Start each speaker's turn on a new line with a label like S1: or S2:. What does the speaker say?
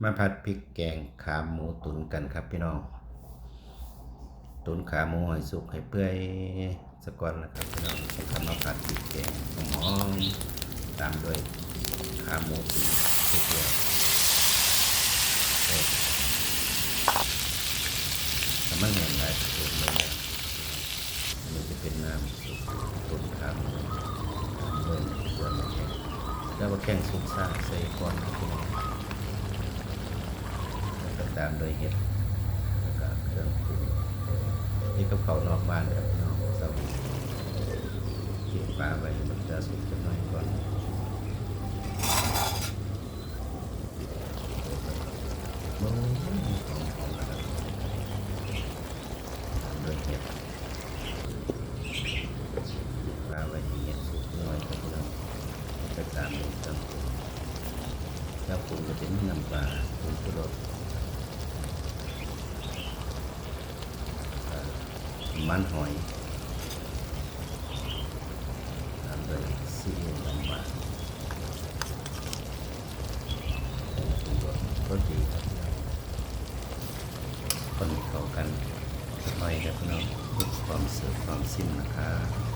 S1: มาผัดพริกแกงขาหมูตุ๋นกันครับพี่น้องตุ๋นขาหมูให้สุกให้เปื่อยสักก่อนนะครับพี่น้องแล้วก็มาผัดพริกแกงหอมตามด้วยขาหมูตุ๋นสุกแล้วแต่มันเหมือนไรสุกเลยนะมันจะเป็นน้ำสุกตุ๋นขาหมูเลยเกลือมาแข็งแล้วก็แข็งสุกซ่าใส่ก่อนพี่น้องแล้วก็ตามด้วยเห็ดแล้วก็เครื่องปรุงนี่กับเขานอกบ้านครับพี่น้องเสากินปลาไว้มันจะสุกจะน้อยก่อนโอ้ยหอมๆนะครับตามด้วยเห็ดปลาไว้ที่เห็ดสุกน้อยครับพี่น้องจะตามด้วยเครื่องปรุงแล้วปรุงก็จะมีน้ำปลาปรุงชูรสมันหอยตามด้วยซีอิ๊วน้ำมันรสดีครับคนเข้ากันหน่อยครับพี่น้องเพื่อความเสิร์ฟความซิมนะครับ